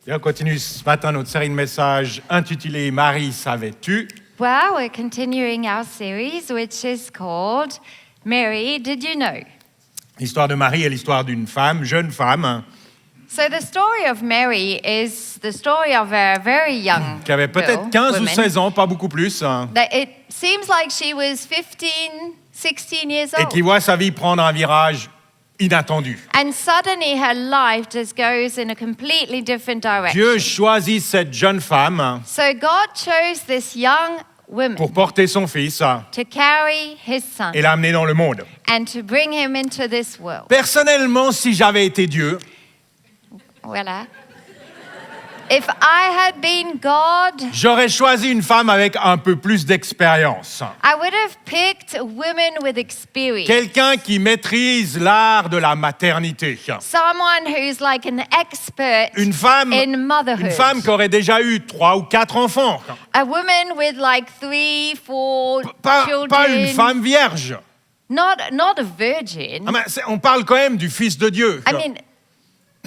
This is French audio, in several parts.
Et on continue ce matin notre série de messages intitulée Marie, savais-tu? Well, we're continuing our series, which is called Mary, Did You Know? L'histoire de Marie est l'histoire d'une femme, jeune femme, So the story of Mary is the story of a very young qui avait peut-être 15 ou 16 ans, pas beaucoup plus, It seems like she was 15, 16 years et qui old. voit sa vie prendre un virage inattendu. And suddenly her life just goes in a completely different direction. Dieu choisit cette jeune femme So God chose this young woman pour porter son fils to carry his son et l'amener dans le monde. and to bring him into this world. Personnellement, si j'avais été Dieu, Voilà. If I had been God, j'aurais choisi une femme avec un peu plus d'expérience. I would have picked a woman with experience. Quelqu'un qui maîtrise l'art de la maternité. Someone who's like an expert Une femme in motherhood. qui aurait déjà eu 3 ou 4 enfants. A woman with like 3, 4 Pas children. une femme vierge. Not a virgin. Ah, mais on parle quand même du Fils de Dieu. I mean,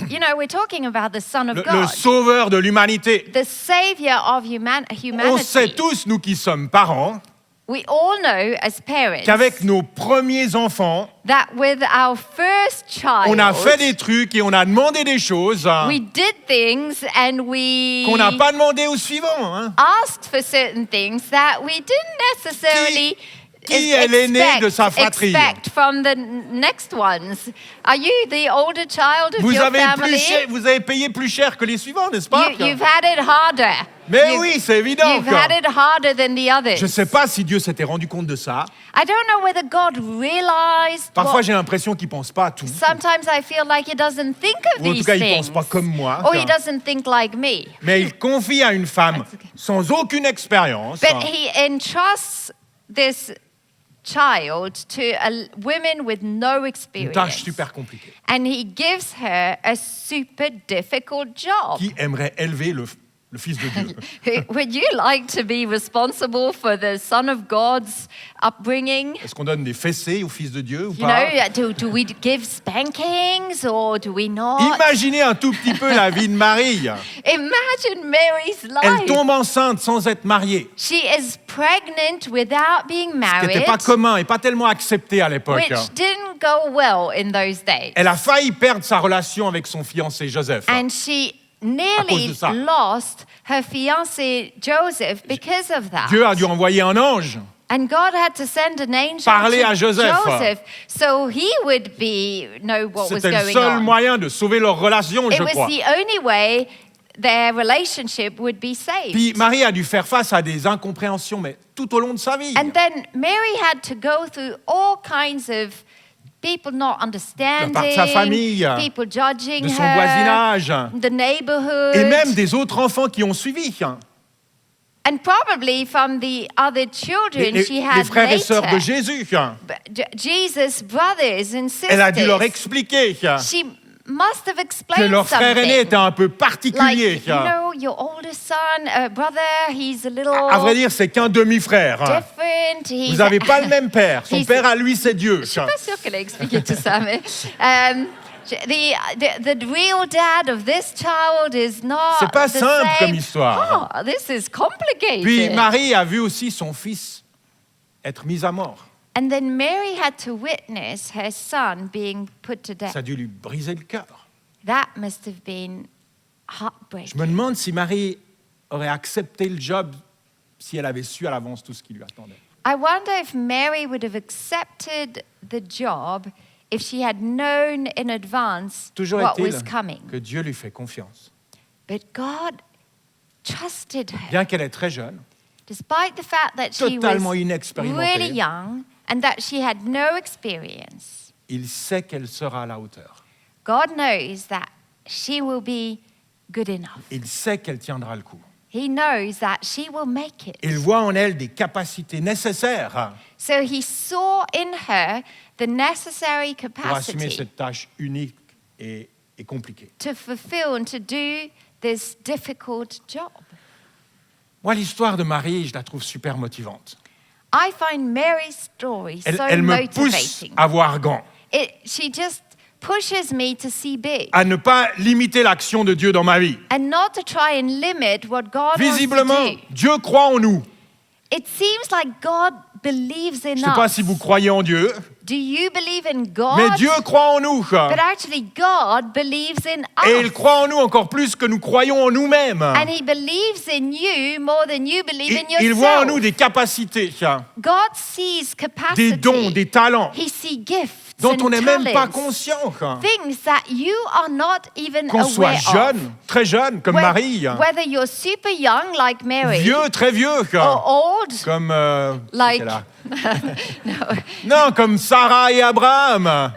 you know, we're talking about the Son of Le God. sauveur de l'humanité. The savior of On sait humanity. tous, nous qui sommes parents, We all know as parents qu'avec nos premiers enfants, that with our first child, on a fait des trucs et on a demandé des choses we did things and we qu'on n'a pas demandé aux suivants. Hein. asked for certain things that we didn't necessarily Qui est l'aîné de sa fratrie? expect from the next ones. Are you the older child of Vous your avez family? payé plus cher que les suivants, n'est-ce pas? You've had it harder. Mais oui, c'est évident. You've had it harder than the others. Je ne sais pas si Dieu s'était rendu compte de ça. I don't know whether God realized. Parfois, what- j'ai l'impression qu'il ne pense pas à tout. Sometimes I feel like he doesn't think of Ou en tout these cas, il ne things. pense pas comme moi. Or he doesn't think like me. Mais il confie à une femme sans aucune expérience But he entrusts this child to women with no une experience. tâche super compliquée. And he gives her a super difficult job. Qui aimerait élever le Fils de Dieu? Would you like to be responsible for the Son of God's upbringing? Est-ce qu'on donne des fessées au Fils de Dieu ou You pas? know, do we give spankings or do we not? Imaginez un tout petit peu la vie de Marie. Imagine Mary's Elle life. tombe enceinte sans être mariée. She is pregnant without being Ce qui married, n'était pas commun et pas tellement accepté à l'époque. which didn't go well in those days. Elle a failli perdre sa relation avec son fiancé Joseph. And she cause de nearly ça. lost her fiancé Joseph because of that. Dieu a dû envoyer un ange. And God had to send an angel Parler to à Joseph. so he would know what was C'était le going seul on. moyen de sauver leur relation, It je was crois. the only way their relationship would be saved. Puis Marie a dû faire face à des incompréhensions, mais tout au long de sa vie. And then Mary had to go through all kinds of people not understanding, part de sa famille, people judging de son her, voisinage, the neighborhood, et même des autres enfants qui ont suivi. and probably from the other children she Les had frères et sœurs de later. Jésus. Jesus' brothers and sisters. Elle a dû leur expliquer She must have que explained leur frère aîné something. était un peu particulier. Like, you know, your older son, brother, he's a little À vrai dire, c'est qu'un demi-frère. different. Vous n'avez pas le même père. Son He's- père à lui, c'est Dieu. Je suis pas sûre qu'elle a expliqué tout ça, mais the real dad of this child is not C'est pas the simple same. comme histoire. Oh, this is complicated. Puis Marie a vu aussi son fils être mis à mort. And then Mary had to witness her son being put to death. Ça a dû lui briser le cœur. That must have been Je heartbreaking. me demande si Marie aurait accepté le job si elle avait su à l'avance tout ce qui lui attendait. I wonder if Mary would have accepted the job if she had known in advance Toujours what est-il was coming. que Dieu lui fait confiance. But God trusted her, Bien qu'elle est très jeune, despite the fact that she totalement was inexpérimentée, really young and that she had no experience. il sait qu'elle sera à la hauteur. God knows that she will be good enough. Il sait qu'elle tiendra le coup. He knows that she will make it. Il voit en elle des capacités nécessaires So he saw in her the necessary pour assumer capacity cette tâche unique et compliquée. to fulfill and to do this difficult job. Moi, l'histoire de Marie, je la trouve super motivante. I find Mary's story so Elle me pousse motivating. à voir grand. She just pushes me to see big à ne pas limiter l'action de Dieu dans ma vie. and not to try and limit what God Visiblement, wants to do. Dieu croit en nous. It seems like God believes in Je ne sais pas us. si vous croyez en Dieu, Do you believe in God? mais Dieu croit en nous. But actually, God believes in Et il us. croit en nous encore plus que nous croyons en nous-mêmes. And He believes in you more than you believe in Il voit en yourself. nous des capacités, God sees capacity. des dons, des talents He sees gifts dont and on n'est même pas talents. conscient. Things that you are not even Qu'on soit aware jeune, of. très jeune, comme Marie, Whether you're super young like Mary vieux, très vieux, or old comme like c'était là. Non, comme Sarah et Abraham,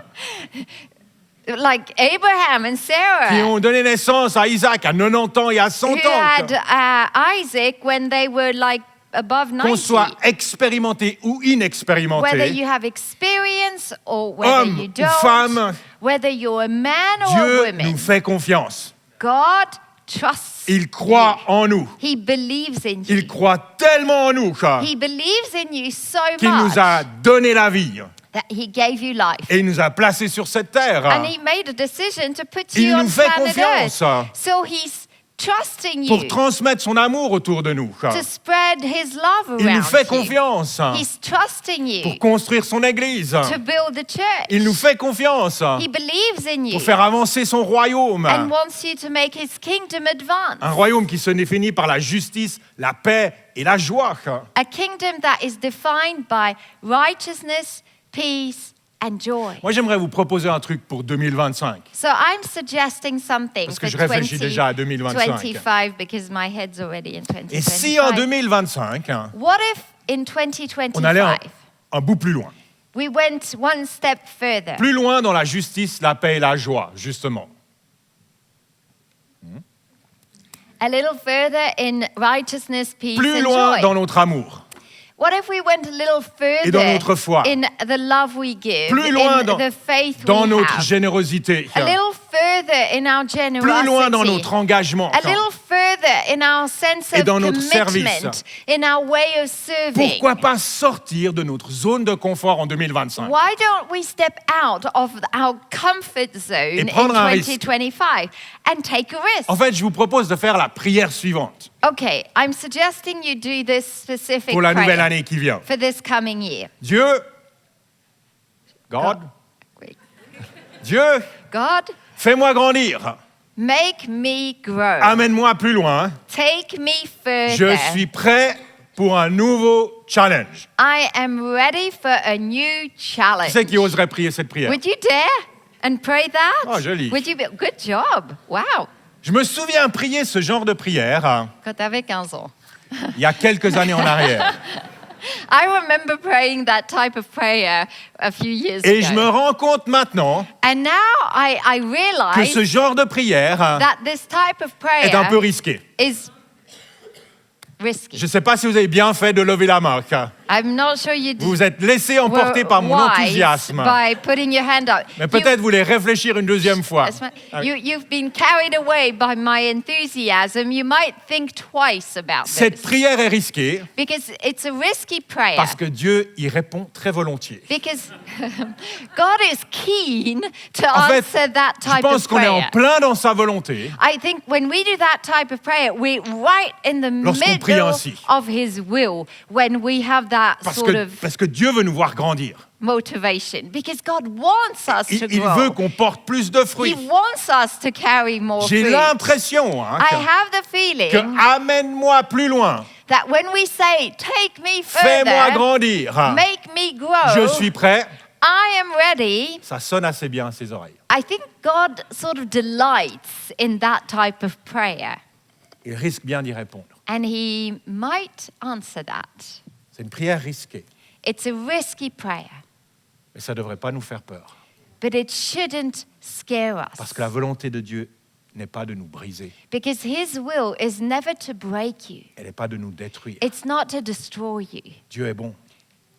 like Abraham and qui Sarah, ont donné naissance à Isaac à 90 ans et à 100 who ans. had Isaac when they were like above Qu'on 90. soit expérimenté ou Whether inexpérimenté, you have experience or whether homme you ou don't, femme, whether you're a man or a Dieu woman, nous fait confiance. God trusts Il croit you. en nous. He believes in you. Il croit tellement en nous He believes in you so qu'il much nous a donné la vie that He gave you life. et il nous a placés sur cette terre. And He made a decision to put Il you on nous fait planet confiance. Earth. So He's trusting Pour you transmettre son amour autour de nous. to spread His love Il nous around fait you. confiance He's trusting you pour construire son église. to build the church. Il nous fait confiance He believes in you pour faire avancer son royaume. and wants you to make His kingdom advance. Un royaume qui se définit par la justice, la paix et la joie. A kingdom that is defined by righteousness, peace, and joy. Moi, j'aimerais vous proposer un truc pour 2025. So I'm suggesting something Parce que for je réfléchis déjà à 2025. 2025 because my head's already in Et si en 2025. 2025, What if in on allait 2025 un bout plus loin? we went one step further? Plus loin dans la justice, la paix et la joie, justement. A little further in righteousness, peace, Plus and loin joy. dans notre amour. What if we went a little Et dans further notre foi. in the love we give, Plus loin in dans, the faith dans we notre have? générosité. A little further in our generosity. Plus loin dans notre engagement. A little further in our sense Et of dans notre commitment, service. in our way of serving. Pourquoi pas sortir de notre zone de confort en 2025? Why don't we step out of our comfort zone in prendre un risque. 2025 and take a risk? En fait, je vous propose de faire la prière suivante Okay, I'm suggesting you do this specific pour la nouvelle prayer année qui vient. for this coming year. Dieu, God, Wait. Dieu, God, fais-moi grandir. make me grow. Amène-moi plus loin. Take me further. Je suis prêt pour un nouveau challenge. I am ready for a new challenge. Qui c'est qui oserait prier cette prière? Would you dare and pray that? Oh, joli. Would you be, good job. Wow. Je me souviens prier ce genre de prière Quand t'avais 15 ans. il y a quelques années en arrière. I remember praying that type of prayer a few years Et ago. je me rends compte maintenant And now I que realize ce genre de prière that this type of est un peu prayer risqué. is risky. Je ne sais pas si vous avez bien fait de lever la main. I'm not sure you Vous vous êtes laissé emporter par mon wise enthousiasme. by putting your hand up. Mais peut-être vous voulez réfléchir une deuxième fois. That's right. Ah oui. You've been carried away by my enthusiasm. You might think twice about Cette this prière est risquée because it's a risky prayer. parce que Dieu y répond très volontiers. Because God is keen to En fait, answer that je type pense of qu'on est en prayer. plein dans sa volonté. I think when we do that type of prayer, we're right in the Lorsqu'on prie middle ainsi. of His will when we have that sort of Parce que Dieu veut nous voir grandir. motivation. Because God wants us to Il grow. veut qu'on porte plus de He fruits. wants us to carry more J'ai fruit. l'impression I have the feeling que amène-moi plus loin, that when we say, take me fais-moi further, grandir, make me grow, je suis prêt, I am ready, ça sonne assez bien à ses oreilles. I think God sort of delights in that type of prayer. Il risque bien d'y répondre. And He might answer that. C'est une prière risquée, It's a risky prayer, mais ça ne devrait pas nous faire peur. but it shouldn't scare Parce us. que la volonté de Dieu n'est pas de nous briser, Because His will is never to break you. elle n'est pas de nous détruire. It's not to destroy you. Dieu est bon,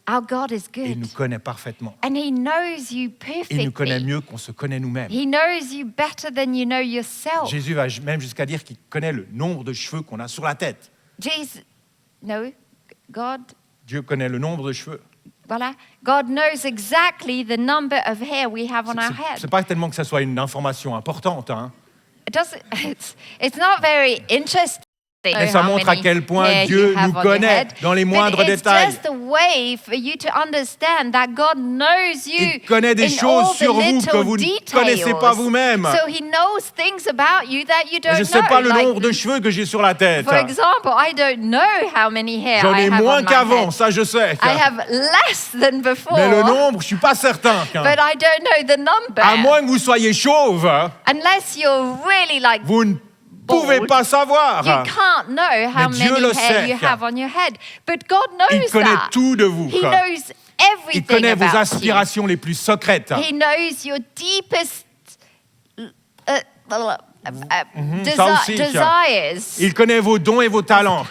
Our God is et il good. nous connaît parfaitement. And He knows you Il nous connaît perfectly. mieux qu'on se connaît nous-mêmes. He knows you better than you know yourself. Jésus va même jusqu'à dire qu'il connaît le nombre de cheveux qu'on a sur la tête. Jesus, no, God, Dieu connaît le nombre de cheveux. Voilà. God knows exactly the number of hair we have on our C'est head. pas tellement que ça soit une information importante, hein. It's not very interesting. Mais ça montre à quel point Dieu nous connaît dans les moindres détails. It's just a way for you to understand that God knows you Il connaît des in choses all the sur vous que little vous ne details. connaissez pas vous-même. So he knows things about you that you don't Je ne sais know. pas le Like, nombre de cheveux que j'ai sur la tête. for example, I don't know how many hair J'en I ai have moins on my qu'avant, head. ça je sais. I have less than before. Mais le nombre, je suis pas certain. But I don't know the number. À moins que vous soyez chauve, Unless you're really like vous ne pouvez pas savoir. you can't know how Mais Dieu many le hair you sait. have on your head. But God knows Il connaît that. tout de vous. He knows Il everything connaît vos about aspirations les plus secrètes. you. He knows your deepest ça aussi. desires. Il connaît vos dons et vos talents.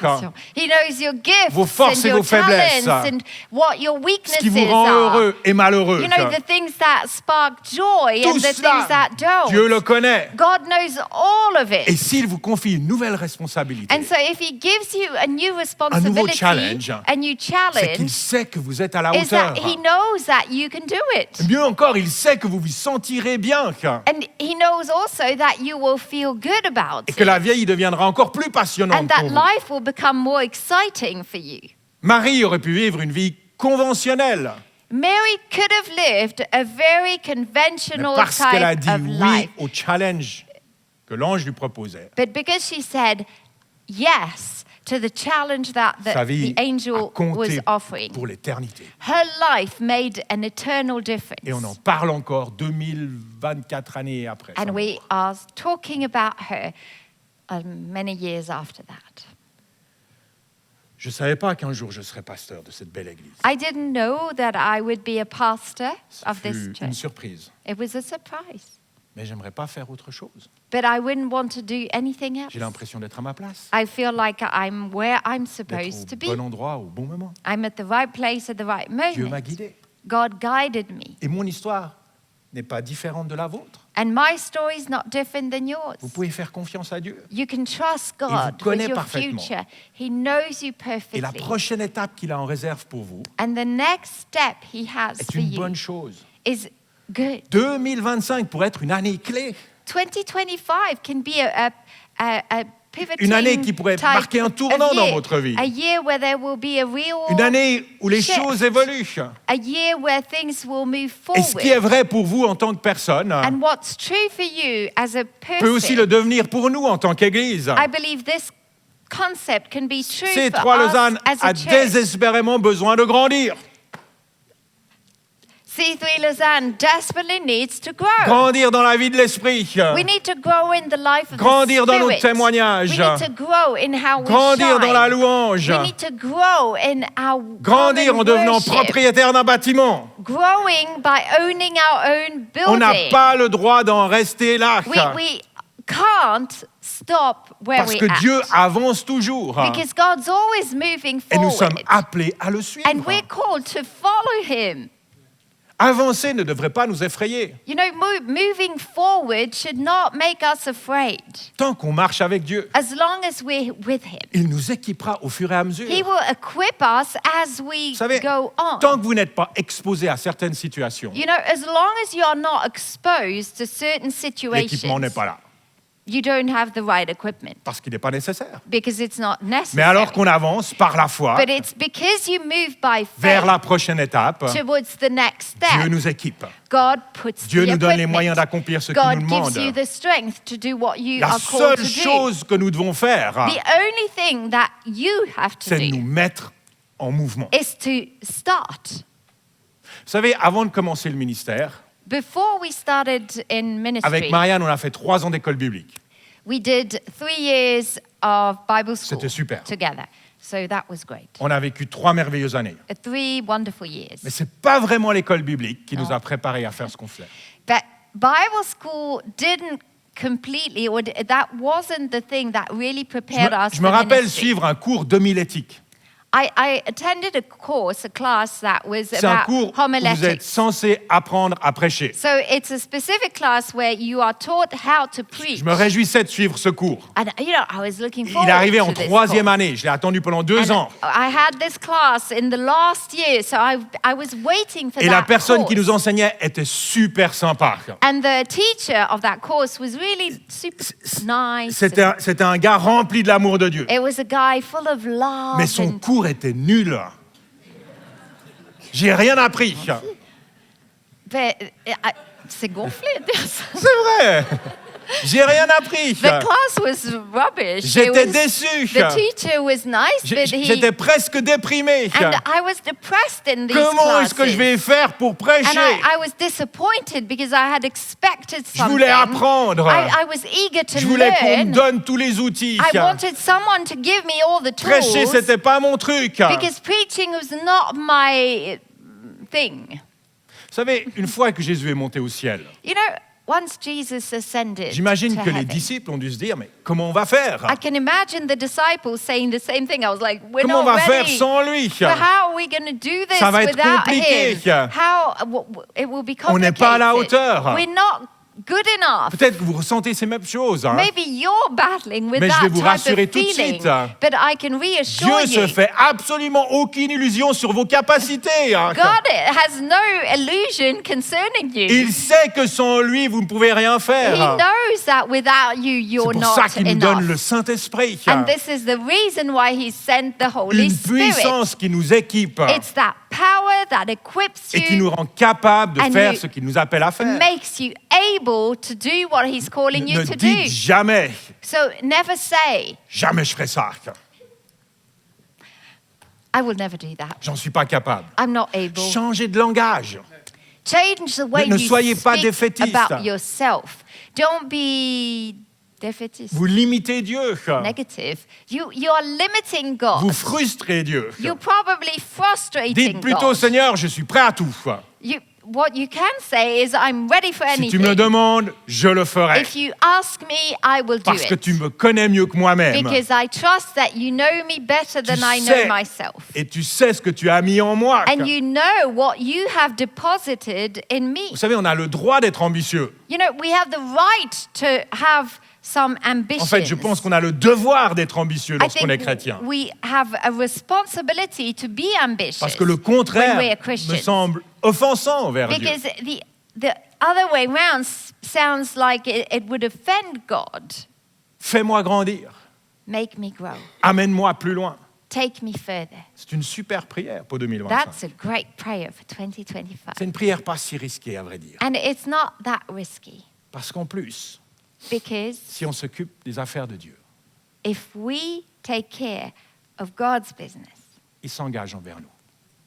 He knows your gifts Vos forces and et your vos faiblesses. talents and what your Ce weaknesses qui vous rend are. heureux et malheureux. You know, the things that spark joy Tout and the cela, things that don't. Dieu le connaît. God knows all of Et it. s'il vous confie une nouvelle responsabilité, And so if he gives you a new nouveau responsibility, challenge, a new c'est qu'il challenge, sait que vous êtes à la is hauteur. that he knows that you can do it. Mieux encore, il sait que vous vous sentirez bien. And he knows also that you will feel good about Et que la it. vieille deviendra encore plus And passionnante that pour vous. life will become more exciting for you. Marie aurait pu vivre une vie conventionnelle. Mary could have lived a very Mais conventional parce qu'elle a type dit of oui life. au challenge que l'ange lui proposait, But because she said yes to the challenge that sa the vie a angel was compté offering, pour l'éternité. her life made an eternal difference. Et on en parle encore 2024 années après. And we are talking about her many years after that. Je ne savais pas qu'un jour je serais pasteur de cette belle église. I didn't know that I would be a pastor Ça of this fut une church. surprise. It was a surprise. Mais j'aimerais pas faire autre chose. But I wouldn't want to do anything else. J'ai l'impression d'être à ma place, I feel like I'm where I'm d'être supposed to au be. bon endroit au bon moment. I'm at the right place at the right Dieu m'a moment. guidé. God guided me. Et mon histoire n'est pas différente de la vôtre. And my story is not different than yours. Vous pouvez faire confiance à Dieu. You can trust vous God connaît with your parfaitement. future. He knows you Et perfectly. la prochaine étape qu'il a en réserve pour vous And the next step he has est for une you bonne chose. is good. 2025 pourrait être une année clé. 2025 can be a pivoting Une année qui pourrait type marquer un of tournant dans year. votre vie. A year where there will be a real Une année où les shift. choses évoluent. A year where things will move Et ce qui est forward. vrai pour vous en tant que personne And what's true for you as a peut aussi le person, devenir pour nous en tant qu'Église. I believe this concept can be true for C3 us as a a church. désespérément besoin de grandir. C3 Lausanne desperately needs to grow. Grandir dans la vie de l'esprit. We need to grow in the life of Grandir the dans nos Spirit. témoignages. We need to grow in how we Grandir shine. dans la louange. We need to grow in our Grandir en common devenant worship. propriétaire d'un bâtiment. Growing by owning our own On n'a building. pas le droit d'en rester là. We can't stop where Parce we're que at. Dieu avance toujours. Because God's always moving Et nous forward. sommes appelés à le suivre. And we're called to follow him. Avancer ne devrait pas nous effrayer. You know, moving forward should not make us afraid. Tant qu'on marche avec Dieu, As long as we're with him. il nous équipera au fur et à mesure. He will equip us as we Vous savez, go on. tant que vous n'êtes pas exposé à certaines situations, You know, as long as you are not exposed to certain l'équipement n'est situations, pas là. you don't have the right equipment Parce qu'il n'est pas nécessaire. because it's not Mais necessary. alors qu'on avance par la foi But it's because you move by vers faith la prochaine étape, towards the next Dieu step. nous équipe. God puts Dieu the nous donne les equipment. moyens d'accomplir ce qu'il God nous gives demande. you the strength to do what you La are called to seule do. chose que nous devons faire, The only thing that you have to c'est de do nous mettre en mouvement. is to start. Vous savez, avant de commencer le ministère, Before we started in ministry, avec Marianne, on a fait 3 ans d'école biblique. we did 3 years of Bible school C'était super. together. So that was great. On a vécu 3 merveilleuses années. 3 wonderful years. Mais ce n'est pas vraiment l'école biblique qui nous a préparés à faire ce qu'on fait. But Bible school didn't completely, that wasn't the thing that really prepared us Je me for rappelle ministry. suivre un cours d'homilétique. I attended a class that was C'est un about cours où vous êtes homiletics. censé apprendre à prêcher. So it's a specific class where you are taught how to preach. Je me réjouissais de suivre ce cours. And I was looking Il forward est arrivé en to this troisième course. année. Je l'ai attendu pendant 2 And ans. I had this class in the last year, so I was waiting for Et that la personne qui course. nous enseignait était super sympa. And the teacher of that course was really super nice. C'était un gars rempli de l'amour de Dieu. It was a guy full of love. Mais son and cours était nul. J'ai rien appris. but c'est gonflé de dire ça. C'est vrai. J'ai rien appris. The class was rubbish. It J'étais was- déçu. The teacher was nice, but J'étais presque déprimé. and I was depressed in these Comment est-ce que je classes. vais faire pour prêcher? And I was disappointed because I had expected Je something. voulais apprendre. I was eager to Je voulais qu'on me learn. donne tous les outils. I wanted someone to give me all the Prêcher, tools c'était pas mon truc. because preaching was not my thing. Vous savez, une fois que Jésus est monté au ciel, You know, once Jesus ascended j'imagine to que les heaven, disciples ont dû se dire, mais comment on va faire? I can imagine the disciples saying the same thing. I was like, we're Comment on not va faire ready. sans lui? But how are we going to do this Ça va être without compliqué. him? It will be On n'est complicated. pas à la hauteur. We're not good enough. Peut-être que vous ressentez ces mêmes choses. hein. Maybe you're battling with Mais je that vais vous type rassurer of tout de feeling. suite. But I can reassure Dieu you. se fait absolument aucune illusion sur vos capacités. hein. God has no illusion concerning you. Il sait que sans lui, vous ne pouvez rien He faire. knows that without you, C'est you're pour not ça qu'il nous donne le enough. Saint-Esprit. And this is the reason why He sent the Holy Une Spirit. puissance qui nous équipe It's that power that equips et qui you nous rend capables de and faire you ce qu'il nous appelle à faire. makes you able to do what He's calling you Ne to dites do. jamais, So never say, jamais je ferai ça. I will never do that. J'en suis pas capable. I'm not able. Changez de langage. Change the way Ne you soyez pas speak défaitiste. about yourself. Don't be défaitiste. Vous limitez Dieu. Negative. You are limiting God. Vous frustrez Dieu. You're probably frustrating Dites plutôt, God. Seigneur, je suis prêt à tout. What you can say is, I'm ready for Si anything. tu me le demandes, je le ferai. If you ask me, I will do Parce que it. tu me connais mieux que moi-même. Because I trust that you know me better than I sais. know myself. Et tu sais ce que tu as mis en moi. And you know what you have deposited in me. Vous savez, on a le droit d'être ambitieux. You know, we have the right to have some ambitions. En fait, je pense qu'on a le devoir d'être ambitieux I lorsqu'on est think chrétien. we have a responsibility to be ambitious. Parce que le when contraire we are me Christians. semble offensant envers Dieu. Because the other way round sounds like it would offend God. Fais-moi grandir. Make me grow. Amène-moi plus loin. Take me further. C'est une super prière pour 2025. That's a great prayer for 2025. C'est une prière pas si risquée, à vrai dire. And it's not that risky Parce qu'en plus, because si on s'occupe des affaires de Dieu, if we take care of God's business, il s'engage envers nous.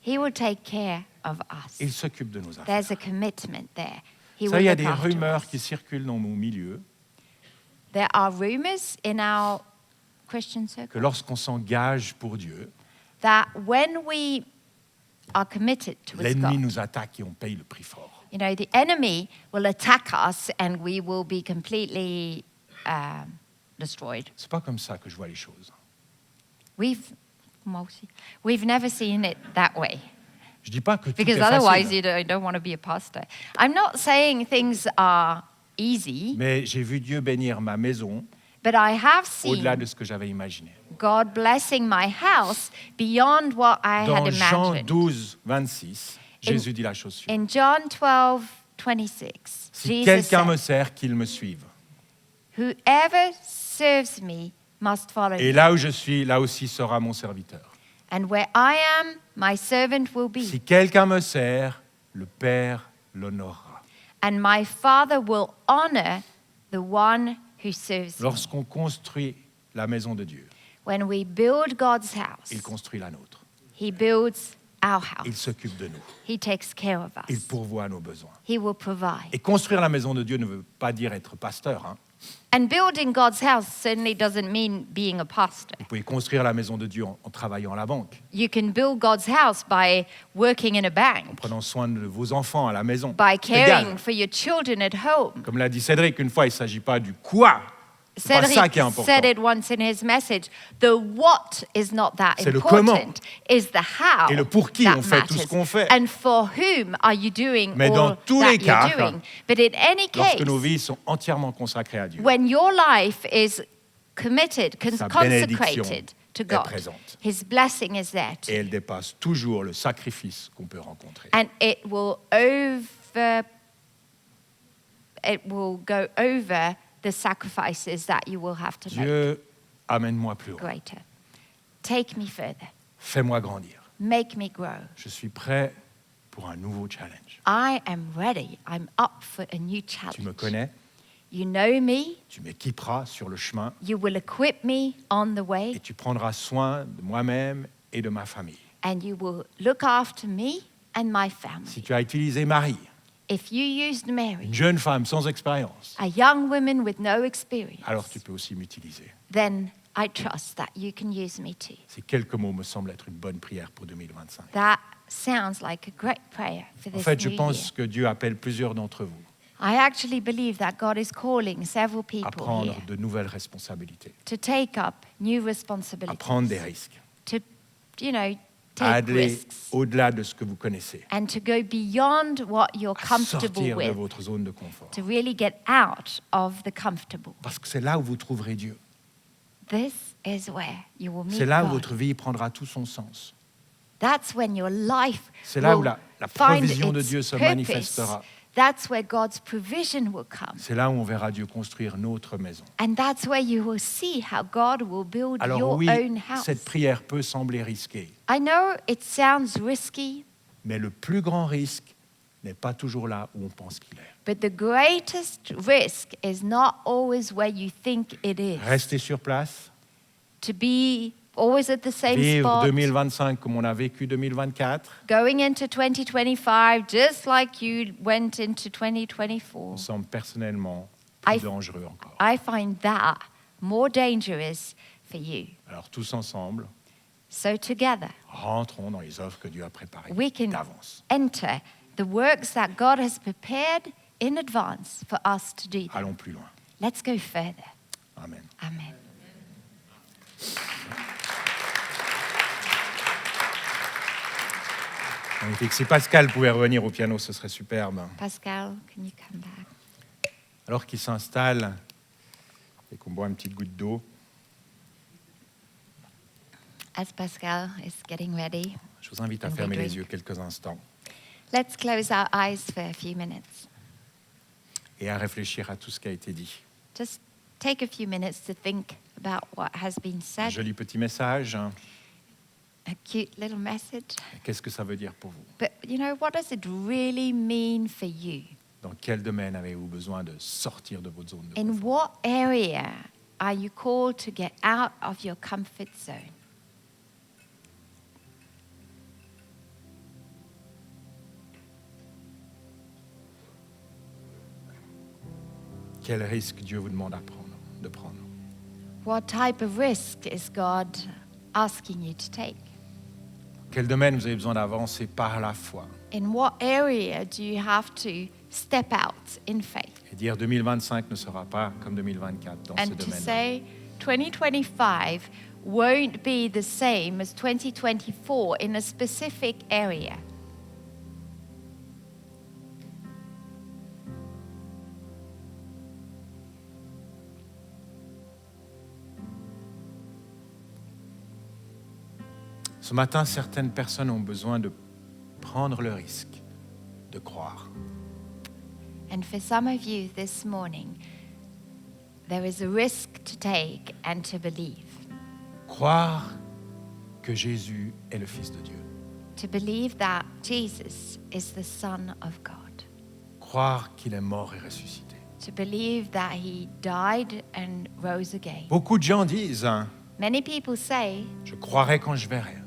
He will take care of us. Il s'occupe de nos affaires. There's a commitment there. He Ça, will il y a look des after rumeurs us. qui circulent dans mon milieu There are rumors in our Christian que circle lorsqu'on s'engage pour Dieu, that when we are committed towards l'ennemi God, nous attaque et on paye le prix fort. you know, the enemy will attack us and we will be completely destroyed. C'est pas comme ça que je vois les choses. We've never seen it that way. Je dis pas que tout Because est otherwise facile, you don't want to be a pastor. I'm not saying things are easy, mais j'ai vu Dieu bénir ma maison but I have seen au-delà de ce que j'avais imaginé. God blessing my house beyond what I had Dans Jean imagined. 12, 26, Jésus dit la chose suivante. In John 12:26, Si Jesus quelqu'un me said, sert, qu'il me suive. "Whoever serves me must follow Et me, là où je suis, là aussi sera mon serviteur. and where I am, my servant will be, Si quelqu'un me sert, le Père l'honorera. and my Father will honor the one who serves me." Lorsqu'on construit la maison de Dieu, When we build God's house, il construit la nôtre. He builds our Il house. s'occupe de nous. He takes care of Il us. pourvoit à nos besoins. He will provide. Et construire la maison de Dieu ne veut pas dire être pasteur. hein. And building God's house certainly doesn't mean being a pastor. Vous pouvez construire la maison de Dieu en travaillant à la banque, You can build God's house by working in a en bank, prenant soin de vos enfants à la maison. by C'est égal. caring for your children at home. Comme l'a dit Cédric, une fois, il ne s'agit pas du quoi, C'est pas ça Cedric qui est important. said it once in his message. The what is not that C'est le important. comment. Is the how. Et le pour qui that on fait tout ce matters. qu'on fait. And for whom are you doing Mais dans all tous that les cas, you're doing? But in any Lorsque case, nos vies sont entièrement consacrées à Dieu, when your life is committed, Sa bénédiction consecrated to est God, présente. His blessing is there too. et elle dépasse toujours le sacrifice qu'on peut rencontrer. And it will go over the sacrifices that you will have to make Dieu, amène-moi plus haut. greater. Take me further. Fais-moi grandir. Make me grow. Je suis prêt pour un nouveau challenge. I am ready. I'm up for a new Tu me challenge. connais, You know me. tu m'équiperas sur le chemin You will equip me on the way. et tu prendras soin de moi-même et de ma famille. And you will look after me and my Si family. tu as utilisé Marie, If you used Mary, une jeune femme sans expérience, a young woman with no experience, alors tu peux aussi m'utiliser. then I trust that you can use me too. Ces quelques mots me semblent être une bonne prière pour 2025. That sounds like a great prayer for En this fait, je new pense year. que Dieu appelle plusieurs d'entre vous I actually believe that God is calling several à people prendre here de nouvelles responsabilités, to take up new à responsibilities, prendre des risques, to, à take aller risks, au-delà de ce que vous connaissez, and to go beyond what you're à comfortable sortir de with, votre zone de confort. to really get out of the comfortable. Parce que c'est là où vous trouverez Dieu. This is where you will meet C'est là où God. votre vie prendra tout son sens. That's when your life C'est là où will la find provision de its Dieu se purpose. manifestera. That's where God's provision will come. C'est là où on verra Dieu construire notre maison. And that's where you will see how God will build Alors your oui, own house. cette prière peut sembler risquée, I know it sounds risky, mais le plus grand risque n'est pas toujours là où on pense qu'il est. but the greatest risk is not always where you think it is. Rester sur place, To be always at the same vivre spot, 2025 comme on a vécu 2024, going into 2025 just like you went into 2024. me semble personnellement I- plus dangereux encore. I find that more dangerous for you. Alors tous ensemble, So together, rentrons dans les offres que Dieu a préparées we can d'avance. enter the works that God has prepared in advance for us to do. Allons plus loin. Let's go further. Amen. Amen. Magnifique. Si Pascal pouvait revenir au piano, ce serait superbe. Pascal, can you come back? Alors qu'il s'installe et qu'on boit une petite goutte d'eau, As Pascal is getting ready, je vous invite à And we fermer les drink. yeux quelques instants let's close our eyes for a few minutes. et à réfléchir à tout ce qui a été dit. Just take a few minutes to think about what has been Un said. joli petit message. A cute little message. Qu'est-ce que ça veut dire pour vous? But what does it really mean for you? Dans quel domaine avez-vous besoin de sortir de votre zone de In confort? what area are you called to get out of your comfort zone? Quel risque Dieu vous demande de prendre? What type of risk is God asking you to take? Quel domaine vous avez besoin d'avancer par la foi In what area do you have to step out in faith? et dire 2025 ne sera pas comme 2024 dans ce And to domaine-là. say 2025 won't be the same as 2024 in a specific area. Ce matin, certaines personnes ont besoin de prendre le risque de croire. And for some of you this morning, there is a risk to take and to believe. Croire que Jésus est le Fils de Dieu. To believe that Jesus is the Son of God. Croire qu'il est mort et ressuscité. To believe that he died and rose again. Beaucoup de gens disent, Many people say, je croirai quand je verrai.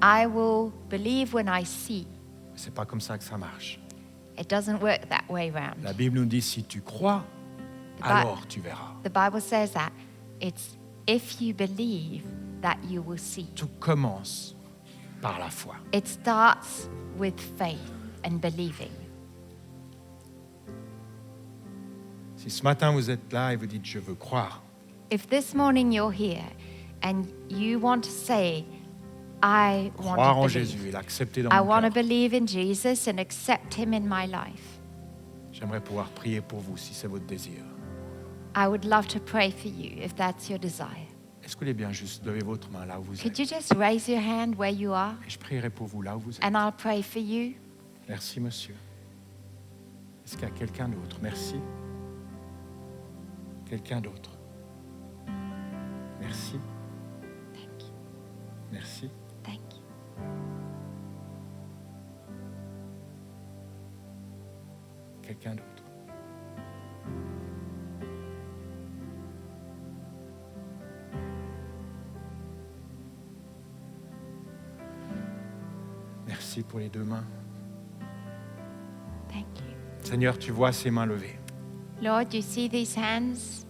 I will believe when I see. Mais c'est pas comme ça que ça marche. It doesn't work that way round. La Bible nous dit, si tu crois, Bi- alors tu verras. The Bible says that it's if you believe that you will see. Tout commence par la foi. It starts with faith and believing. Si ce matin vous êtes là et vous dites « Je veux croire », If this morning you're here and you want to say, I want croire en to Jésus believe. et l'accepter dans I mon want to cœur, believe in Jesus and accept him in my life. j'aimerais pouvoir prier pour vous si c'est votre désir. I would love to pray for you if that's your desire. Est-ce que vous voulez bien juste lever votre main là où vous Could êtes? you just raise your hand where you are Et je prierai pour vous là où vous êtes. and I'll pray for you? Merci, monsieur. Est-ce qu'il y a quelqu'un d'autre? Merci. Quelqu'un d'autre? Merci. Thank you. Merci. Thank you. Quelqu'un d'autre? Merci pour les deux mains. Thank you. Seigneur, tu vois ces mains levées. Lord, you see these hands?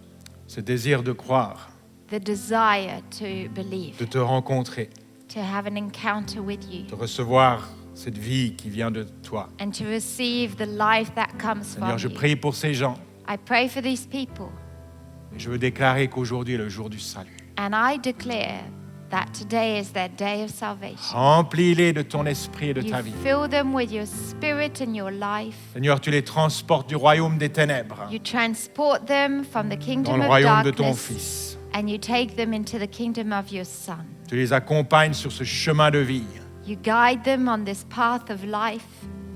Ce désir de croire, The desire to believe, de te rencontrer, to have an encounter with you, de recevoir cette vie qui vient de toi. and to receive the life that comes Seigneur, from je you. prie pour ces gens. I pray for these people, Et je veux déclarer qu'aujourd'hui est le jour du salut. and I declare that today is their day of salvation. Remplis-les de ton esprit et de You ta vie. fill them with your spirit and your life. Seigneur, tu les transportes du royaume des ténèbres You transport them from the dans kingdom le of royaume de ton darkness Fils. and you take them into the kingdom of your Son. Tu les accompagnes sur ce chemin de vie, You guide them on this path of life,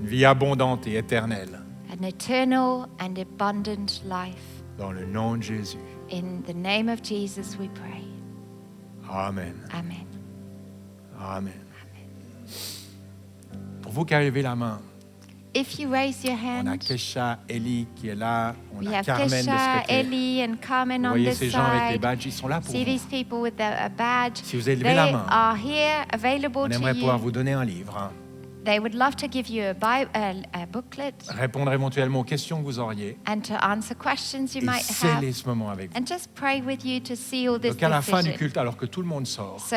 une vie abondante et éternelle, an eternal and abundant life. dans le nom de Jésus. In the name of Jesus we pray. Amen. Amen. Amen. Pour vous qui avez levé la main, If you raise your on a hand, Kesha, Ellie qui est là, on we a have Carmen de Kesha, ce côté. Ellie, and Carmen Vous on voyez this ces gens avec les side. badges, ils sont là pour See vous. these people with a badge. Si vous avez levé They la main, are here, available on to aimerait pouvoir you. vous donner un livre. Hein. They would love to give you a booklet Répondre éventuellement aux questions que vous auriez. and to answer questions you Et might sceller have, ce moment avec vous. and just pray with you to seal this Donc à la fin du decision. culte, alors que tout le monde sort, So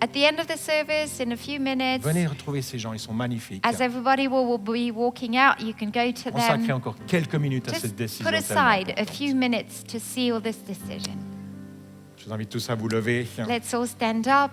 at the end of the service, in a few minutes, venez retrouver ces gens, ils sont magnifiques. as everybody will be walking out, you can go to Consacrez them. encore quelques minutes à cette Just décision put tellement aside a importante. few minutes to seal this decision. Je vous invite tous à vous lever. Let's all stand up.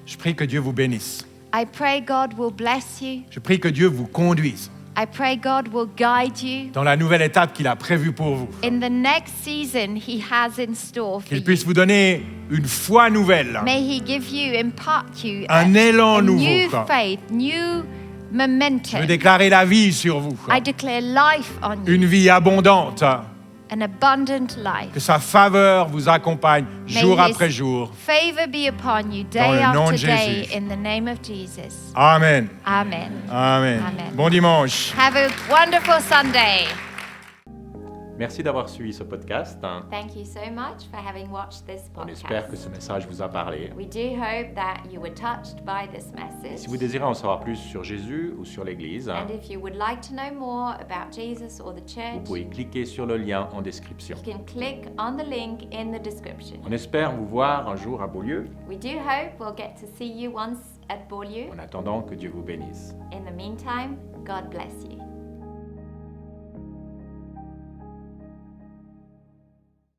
Je prie que Dieu vous bénisse. I pray God will bless you. Je prie que Dieu vous conduise I pray God will guide you dans la nouvelle étape qu'il a prévue pour vous. in the next season He has in store for Qu'il you. puisse vous donner une foi nouvelle, May He give you, impart you un élan a nouveau. new quoi. faith, new Je momentum. veux déclarer la vie sur vous. quoi. I declare life on you, Une vie abondante. an abundant life. Que sa faveur vous accompagne jour May après His jour. favor be upon you Dans day le nom de after day Jésus. in the name of Jesus. Amen. Amen. Amen. Amen. Bon dimanche. Have a wonderful Sunday. Merci d'avoir suivi ce podcast. Thank you so much for having watched this On espère que podcast. ce message vous a parlé. We do hope that you were touched by this message. Si vous désirez en savoir plus sur Jésus ou sur l'Église, And if you would like to know more about Jesus or the vous church, pouvez cliquer sur le lien en description. you can click on the link in the description. On espère vous voir un jour à Beaulieu. We do hope we'll get to see you once at Beaulieu. En attendant, que Dieu vous bénisse. In the meantime, God bless you.